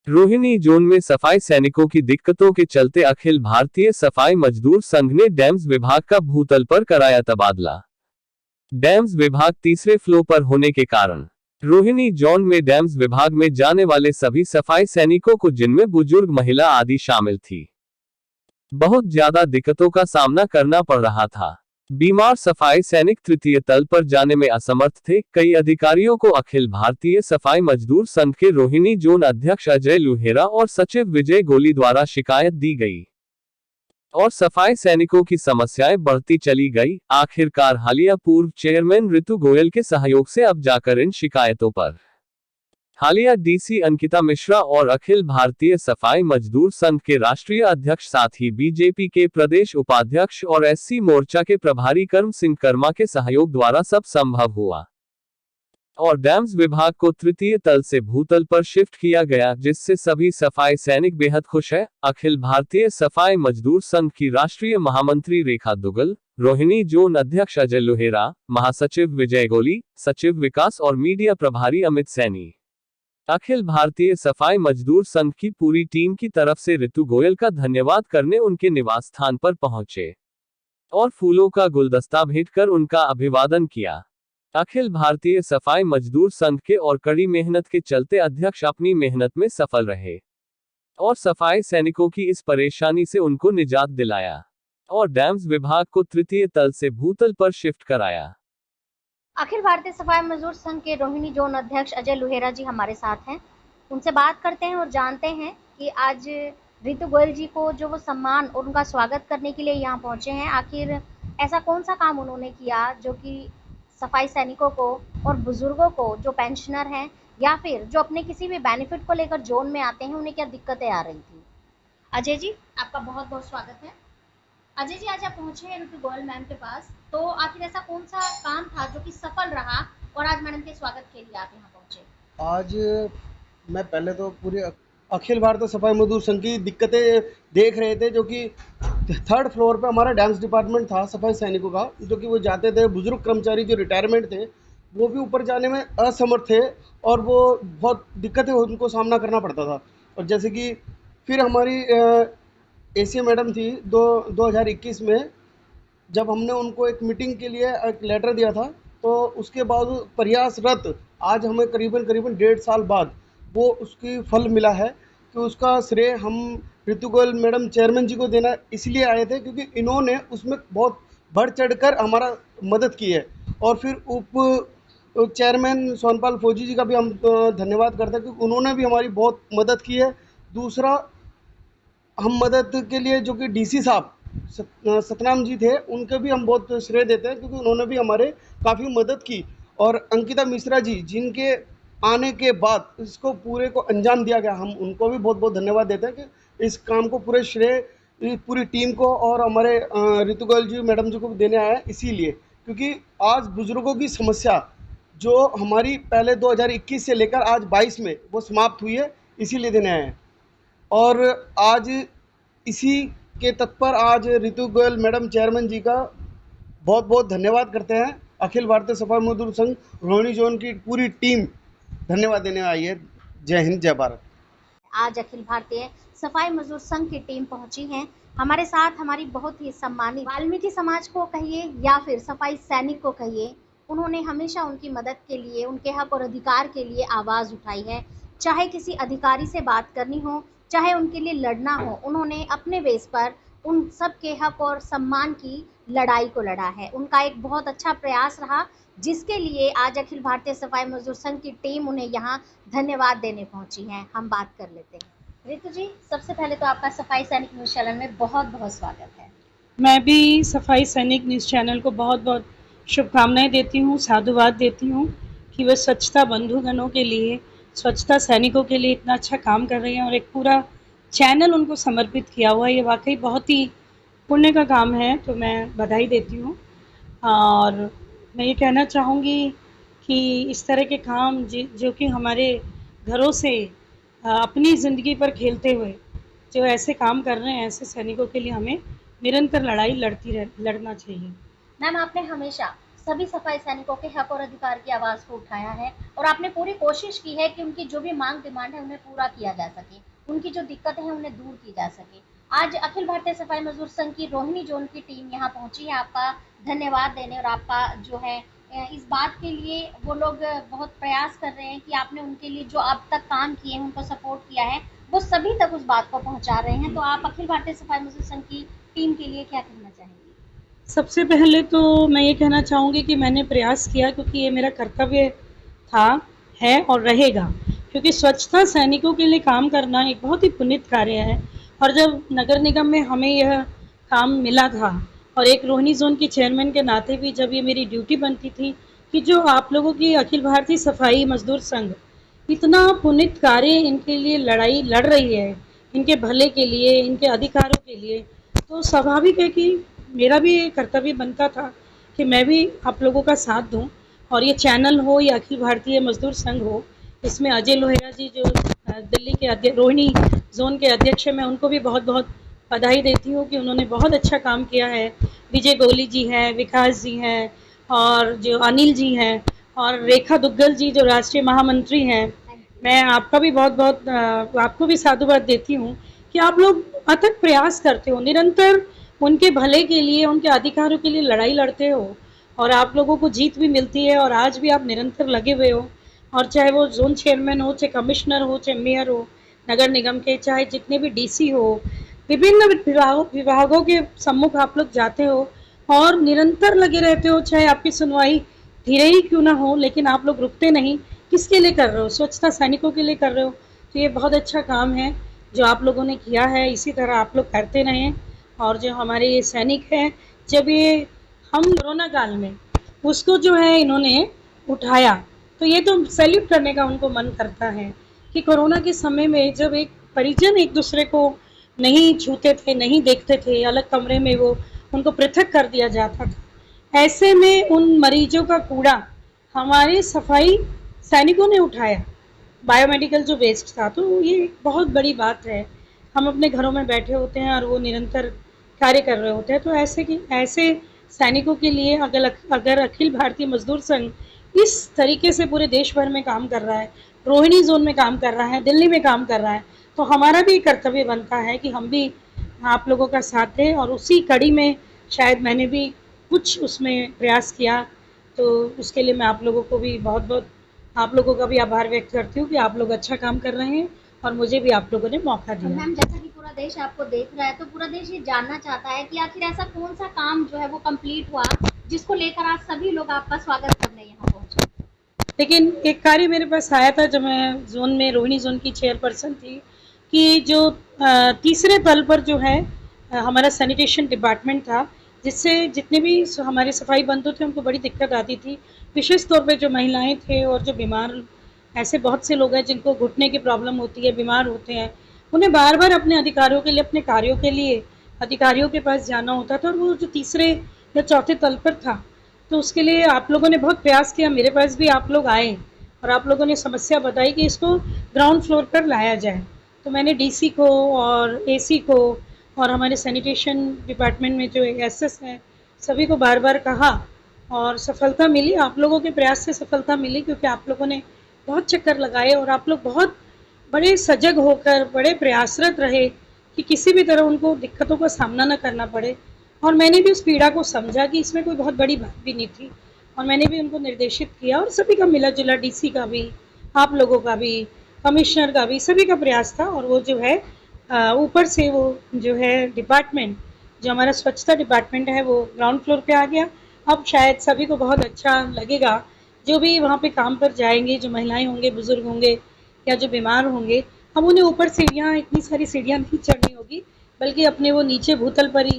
Rohini zone में सफाई सैनिकों की दिक्कतों के चलते अखिल भारतीय सफाई मजदूर संघ ने डैम्स विभाग का भूतल पर कराया तबादला। डैम्स विभाग तीसरे फ्लोर पर होने के कारण रोहिणी जोन में डैम्स विभाग में जाने वाले सभी सफाई सैनिकों को, जिनमें बुजुर्ग, महिला आदि शामिल थी, बहुत ज्यादा दिक्कतों का सामना करना पड़ रहा था। बीमार सफाई सैनिक तृतीय तल पर जाने में असमर्थ थे। कई अधिकारियों को अखिल भारतीय सफाई मजदूर संघ के रोहिणी जोन अध्यक्ष अजय लुहेरा और सचिव विजय गोली द्वारा शिकायत दी गई और सफाई सैनिकों की समस्याएं बढ़ती चली गई। आखिरकार हालिया पूर्व चेयरमैन ऋतु गोयल के सहयोग से अब जाकर इन शिकायतों पर हालिया डीसी अंकिता मिश्रा और अखिल भारतीय सफाई मजदूर संघ के राष्ट्रीय अध्यक्ष, साथ ही बीजेपी के प्रदेश उपाध्यक्ष और एससी मोर्चा के प्रभारी कर्म सिंह कर्मा के सहयोग द्वारा सब संभव हुआ और डैम्स विभाग को तृतीय तल से भूतल पर शिफ्ट किया गया, जिससे सभी सफाई सैनिक बेहद खुश है। अखिल भारतीय सफाई मजदूर संघ की राष्ट्रीय महामंत्री रेखा दुग्गल, रोहिणी जोन अध्यक्ष अजय लुहेरा, महासचिव विजय गोली, सचिव विकास और मीडिया प्रभारी अमित सैनी अखिल भारतीय सफाई मजदूर संघ की पूरी टीम की तरफ से ऋतु गोयल का धन्यवाद करने उनके निवास स्थान पर पहुंचे और फूलों का गुलदस्ता भेंट कर उनका अभिवादन किया। अखिल भारतीय सफाई मजदूर संघ के और कड़ी मेहनत के चलते अध्यक्ष अपनी मेहनत में सफल रहे और सफाई सैनिकों की इस परेशानी से उनको निजात दिलाया और डैम्स विभाग को तृतीय तल से भूतल पर शिफ्ट कराया। अखिल भारतीय सफाई मजदूर संघ के रोहिणी जोन अध्यक्ष अजय लुहेरा जी हमारे साथ हैं। उनसे बात करते हैं और जानते हैं कि आज ऋतु गोयल जी को जो वो सम्मान और उनका स्वागत करने के लिए यहाँ पहुँचे हैं, आखिर ऐसा कौन सा काम उन्होंने किया जो कि सफाई सैनिकों को और बुजुर्गों को, जो पेंशनर हैं या फिर जो अपने किसी भी बेनिफिट को लेकर जोन में आते हैं, उन्हें क्या दिक्कतें आ रही थी। अजय जी, आपका बहुत बहुत स्वागत है। अजय जी, आज आप पहुंचे हैं ऋतु गोयल मैम के पास, तो आखिर ऐसा कौन सा काम था जो कि सफल रहा और आज मैडम के स्वागत के लिए आप यहाँ पहुंचे। आज मैं पहले तो पूरे अखिल भारतीय सफाई मजदूर संघ की दिक्कतें देख रहे थे, जो कि थर्ड फ्लोर पे हमारा डांस डिपार्टमेंट था सफाई सैनिकों का, जो कि वो जाते थे, बुजुर्ग कर्मचारी जो रिटायरमेंट थे वो भी ऊपर जाने में असमर्थ थे और वो बहुत दिक्कतें उनको सामना करना पड़ता था। और जैसे कि फिर हमारी एसी मैडम थी 2021 में, जब हमने उनको एक मीटिंग के लिए एक लेटर दिया था, तो उसके बाद प्रयासरत आज हमें करीबन 1.5 साल बाद वो उसकी फल मिला है। कि उसका श्रेय हम ऋतु गोयल मैडम चेयरमैन जी को देना इसलिए आए थे क्योंकि इन्होंने उसमें बहुत बढ़ चढ़कर हमारा मदद की है। और फिर उप चेयरमैन सोनपाल फौजी जी का भी हम धन्यवाद करते हैं क्योंकि उन्होंने भी हमारी बहुत मदद की है। दूसरा, हम मदद के लिए जो कि डीसी साहब सतनाम जी थे, उनके भी हम बहुत श्रेय देते हैं क्योंकि उन्होंने भी हमारे काफ़ी मदद की। और अंकिता मिश्रा जी, जिनके आने के बाद इसको पूरे को अंजाम दिया गया, हम उनको भी बहुत बहुत धन्यवाद देते हैं कि इस काम को पूरे श्रेय पूरी टीम को और हमारे ऋतु गोयल जी मैडम जी को देने आया है। इसीलिए क्योंकि आज बुजुर्गों की समस्या जो हमारी पहले 2021 से लेकर आज 22 में वो समाप्त हुई है, इसीलिए देने आए हैं। और आज इसी के तत्पर आज ऋतु गोयल मैडम चेयरमैन जी का बहुत बहुत धन्यवाद करते हैं। अखिल भारतीय सफाई मजदूर संघ रोहिणी जोन की पूरी टीम धन्यवाद देने आई है। जय हिंद, जय भारत। आज अखिल भारतीय सफाई मजदूर संघ की टीम पहुंची है हमारे साथ, हमारी बहुत ही सम्मानित वाल्मीकि समाज को कहिए या फिर सफाई सैनिक को कहिए, उन्होंने हमेशा उनकी मदद के लिए, उनके हक और अधिकार के लिए आवाज़ उठाई है। चाहे किसी अधिकारी से बात करनी हो, चाहे उनके लिए लड़ना हो, उन्होंने अपने बेस पर उन सब के हक और सम्मान की लड़ाई को लड़ा है। उनका एक बहुत अच्छा प्रयास रहा, जिसके लिए आज अखिल भारतीय सफाई मजदूर संघ की टीम उन्हें यहाँ धन्यवाद देने पहुंची है। हम बात कर लेते हैं। ऋतु जी, सबसे पहले तो आपका सफाई सैनिक न्यूज़ चैनल में बहुत बहुत स्वागत है। मैं भी सफाई सैनिक न्यूज़ चैनल को बहुत बहुत शुभकामनाएं देती हूँ, साधुवाद देती हूँ कि वह स्वच्छता बंधुगणों के लिए, स्वच्छता सैनिकों के लिए इतना अच्छा काम कर रही हैं और एक पूरा चैनल उनको समर्पित किया हुआ है। ये वाकई बहुत ही पुण्य का काम है, तो मैं बधाई देती हूँ। और मैं ये कहना चाहूँगी कि इस तरह के काम जो कि हमारे घरों से अपनी ज़िंदगी पर खेलते हुए जो ऐसे काम कर रहे हैं, ऐसे सैनिकों के लिए हमें निरंतर लड़ाई लड़ना चाहिए। मैम, आपने हमेशा सभी सफाई सैनिकों के हक और अधिकार की आवाज़ को उठाया है और आपने पूरी कोशिश की है कि उनकी जो भी मांग डिमांड है उन्हें पूरा किया जा सके, उनकी जो दिक्कतें हैं उन्हें दूर की जा सके। आज अखिल भारतीय सफाई मजदूर संघ की रोहिणी जोन की टीम यहाँ पहुंची है आपका धन्यवाद देने और आपका जो है इस बात के लिए वो लोग बहुत प्रयास कर रहे हैं कि आपने उनके लिए जो अब तक काम किए हैं, उनको सपोर्ट किया है, वो सभी तक उस बात को पहुंचा रहे हैं। तो आप अखिल भारतीय सफाई मजदूर संघ की टीम के लिए क्या कहना चाहेंगे? सबसे पहले तो मैं ये कहना चाहूँगी कि मैंने प्रयास किया क्योंकि ये मेरा कर्तव्य था, है और रहेगा, क्योंकि स्वच्छता सैनिकों के लिए काम करना एक बहुत ही पुनीत कार्य है। और जब नगर निगम में हमें यह काम मिला था और एक रोहिणी जोन की चेयरमैन के नाते भी जब ये मेरी ड्यूटी बनती थी कि जो आप लोगों की अखिल भारतीय सफाई मजदूर संघ इतना पुनीत कार्य इनके लिए लड़ाई लड़ रही है, इनके भले के लिए, इनके अधिकारों के लिए, तो स्वाभाविक है कि मेरा भी कर्तव्य बनता था कि मैं भी आप लोगों का साथ दूं। और ये चैनल हो या अखिल भारतीय मजदूर संघ हो, इसमें अजय लोहेरा जी जो दिल्ली के रोहिणी जोन के अध्यक्ष हैं, मैं उनको भी बहुत बहुत बधाई देती हूँ कि उन्होंने बहुत अच्छा काम किया है। विजय गोली जी हैं, विकास जी हैं और जो अनिल जी हैं और रेखा दुग्गल जी जो राष्ट्रीय महामंत्री हैं, मैं आपका भी बहुत बहुत आपको भी साधुवाद देती हूँ कि आप लोग अथक प्रयास करते हो, निरंतर उनके भले के लिए, उनके अधिकारों के लिए लड़ाई लड़ते हो और आप लोगों को जीत भी मिलती है और आज भी आप निरंतर लगे हुए हो। और चाहे वो जोन चेयरमैन हो, चाहे कमिश्नर हो, चाहे मेयर हो नगर निगम के, चाहे जितने भी डीसी हो, विभिन्न विभागों के सम्मुख आप लोग जाते हो और निरंतर लगे रहते हो। चाहे आपकी सुनवाई धीरे ही क्यों ना हो, लेकिन आप लोग रुकते नहीं। किसके लिए कर रहे हो? स्वच्छता सैनिकों के लिए कर रहे हो। तो ये बहुत अच्छा काम है जो आप लोगों ने किया है, इसी तरह आप लोग करते रहें। और जो हमारे ये सैनिक हैं, जब ये हम कोरोना काल में उसको जो है इन्होंने उठाया, तो ये तो सैल्यूट करने का उनको मन करता है कि कोरोना के समय में जब एक परिजन एक दूसरे को नहीं छूते थे, नहीं देखते थे, अलग कमरे में वो उनको पृथक कर दिया जाता था, ऐसे में उन मरीजों का कूड़ा हमारे सफाई सैनिकों ने उठाया, बायोमेडिकल जो वेस्ट था। तो ये बहुत बड़ी बात है। हम अपने घरों में बैठे होते हैं और वो निरंतर कार्य कर रहे होते हैं। तो ऐसे सैनिकों के लिए अगर अखिल भारतीय मजदूर संघ इस तरीके से पूरे देश भर में काम कर रहा है, रोहिणी जोन में काम कर रहा है, दिल्ली में काम कर रहा है, तो हमारा भी कर्तव्य बनता है कि हम भी आप लोगों का साथ दें। और उसी कड़ी में शायद मैंने भी कुछ उसमें प्रयास किया, तो उसके लिए मैं आप लोगों को भी बहुत बहुत आप लोगों का भी आभार व्यक्त करती हूँ कि आप लोग अच्छा काम कर रहे हैं और मुझे भी आप लोगों ने मौका दिया। मैम, जैसा कि पूरा देश आपको देख रहा है, तो पूरा देश ये जानना चाहता है कि आखिर ऐसा कौन सा काम जो है वो कंप्लीट हुआ जिसको लेकर आज सभी लोग आपका स्वागत करने यहाँ पहुंचे? लेकिन एक कार्य मेरे पास आया था जब मैं जोन में रोहिणी जोन की चेयरपर्सन थी कि जो तीसरे तल पर जो है हमारा सैनिटेशन डिपार्टमेंट था, जिससे जितने भी हमारे सफाई बंधु थे उनको बड़ी दिक्कत आती थी, विशेष तौर पे जो महिलाएं थे और जो बीमार, ऐसे बहुत से लोग हैं जिनको घुटने की प्रॉब्लम होती है, बीमार होते हैं, उन्हें बार बार अपने अधिकारों के लिए, अपने कार्यों के लिए अधिकारियों के पास जाना होता था। और वो जो तीसरे या चौथे तल पर था, तो उसके लिए आप लोगों ने बहुत प्रयास किया, मेरे पास भी आप लोग आए और आप लोगों ने समस्या बताई कि इसको ग्राउंड फ्लोर पर लाया जाए। तो मैंने डीसी को और एसी को और हमारे सैनिटेशन डिपार्टमेंट में जो एसएस है, सभी को बार बार कहा और सफलता मिली। आप लोगों के प्रयास से सफलता मिली, क्योंकि आप लोगों ने बहुत चक्कर लगाए और आप लोग बहुत बड़े सजग होकर बड़े प्रयासरत रहे कि किसी भी तरह उनको दिक्कतों का सामना न करना पड़े। और मैंने भी उस पीड़ा को समझा कि इसमें कोई बहुत बड़ी बात भी नहीं थी, और मैंने भी उनको निर्देशित किया और सभी का मिला जुला, डीसी का भी, आप लोगों का भी, कमिश्नर का भी, सभी का प्रयास था। और वो जो है ऊपर से वो जो है डिपार्टमेंट, जो हमारा स्वच्छता डिपार्टमेंट है, वो ग्राउंड फ्लोर पे आ गया। अब शायद सभी को बहुत अच्छा लगेगा, जो भी वहाँ पे काम पर जाएंगे, जो महिलाएं होंगे, बुजुर्ग होंगे या जो बीमार होंगे, हम उन्हें ऊपर सीढ़ियाँ, इतनी सारी सीढ़ियाँ नहीं चढ़नी होगी, बल्कि अपने वो नीचे भूतल पर ही,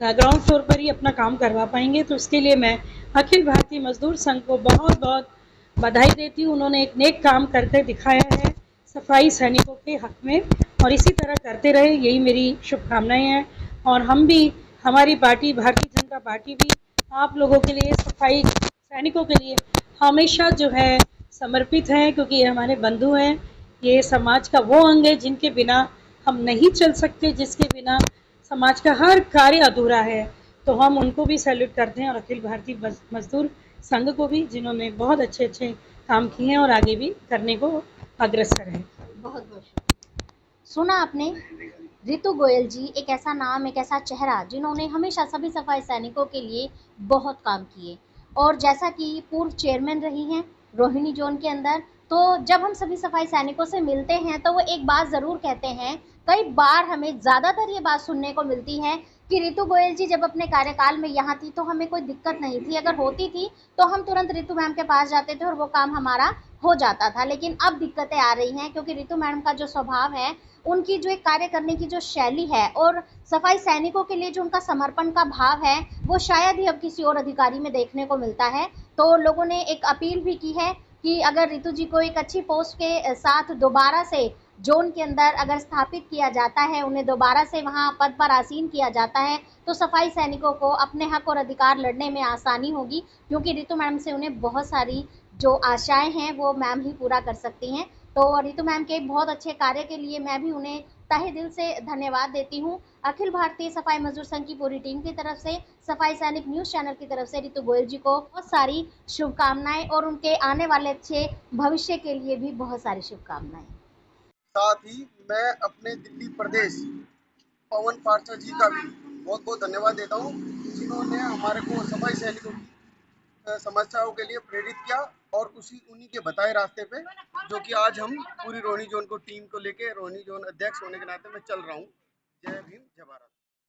ग्राउंड फ्लोर पर ही अपना काम करवा पाएंगे। तो इसके लिए मैं अखिल भारतीय मजदूर संघ को बहुत बहुत बधाई देती हूँ। उन्होंने एक नेक काम करके दिखाया है सफाई सैनिकों के हक में, और इसी तरह करते रहे, यही मेरी शुभकामनाएं हैं। और हम भी, हमारी पार्टी भारतीय जनता पार्टी भी आप लोगों के लिए, सफाई सैनिकों के लिए हमेशा जो है समर्पित है, क्योंकि ये हमारे बंधु हैं। ये समाज का वो अंग है जिनके बिना हम नहीं चल सकते, जिसके बिना समाज का हर कार्य अधूरा है। तो हम उनको भी सैल्यूट करते हैं और अखिल भारतीय मजदूर संघ को भी, जिन्होंने बहुत अच्छे अच्छे काम किए हैं और आगे भी करने को अग्रसर है। बहुत बहुत शुक्रिया। सुना आपने, रितु गोयल जी एक ऐसा नाम, एक ऐसा चेहरा जिन्होंने हमेशा सभी सफाई सैनिकों के लिए बहुत काम किए, और जैसा कि पूर्व चेयरमैन रही हैं रोहिणी जोन के अंदर, तो जब हम सभी सफाई सैनिकों से मिलते हैं तो वो एक बात ज़रूर कहते हैं, कई बार हमें ज़्यादातर ये बात सुनने को मिलती है कि रितु गोयल जी जब अपने कार्यकाल में यहाँ थी तो हमें कोई दिक्कत नहीं थी, अगर होती थी तो हम तुरंत रितु मैम के पास जाते थे और वो काम हमारा हो जाता था। लेकिन अब दिक्कतें आ रही हैं क्योंकि रितु मैडम का जो स्वभाव है, उनकी जो एक कार्य करने की जो शैली है और सफाई सैनिकों के लिए जो उनका समर्पण का भाव है, वो शायद ही अब किसी और अधिकारी में देखने को मिलता है। तो लोगों ने एक अपील भी की है कि अगर रितु जी को एक अच्छी पोस्ट के साथ दोबारा से जोन के अंदर अगर स्थापित किया जाता है, उन्हें दोबारा से वहाँ पद पर आसीन किया जाता है, तो सफाई सैनिकों को अपने हक और अधिकार लड़ने में आसानी होगी, क्योंकि रितु मैडम से उन्हें बहुत सारी जो आशाएं हैं वो मैम ही पूरा कर सकती हैं। तो रितु मैम के बहुत अच्छे कार्य के लिए मैं भी उन्हें तहे दिल से धन्यवाद देती हूँ। अखिल भारतीय सफाई मजदूर संघ की पूरी टीम की तरफ से, सफाई सैनिक न्यूज़ चैनल की तरफ से रितु गोयल जी को बहुत सारी शुभकामनाएं और उनके आने वाले अच्छे भविष्य के लिए भी बहुत सारी शुभकामनाएं। साथ ही मैं अपने दिल्ली प्रदेश पवन पारसा जी का भी बहुत बहुत धन्यवाद देता हूँ, जिन्होंने हमारे को सफाई सैनिकों की समस्याओं के लिए प्रेरित किया और उन्हीं के बताए रास्ते पे जो कि आज हम पूरी रोहिणी जोन को टीम को लेके रोहिणी जोन अध्यक्ष होने के नाते मैं चल रहा हूँ। जय भीम, जय भारत।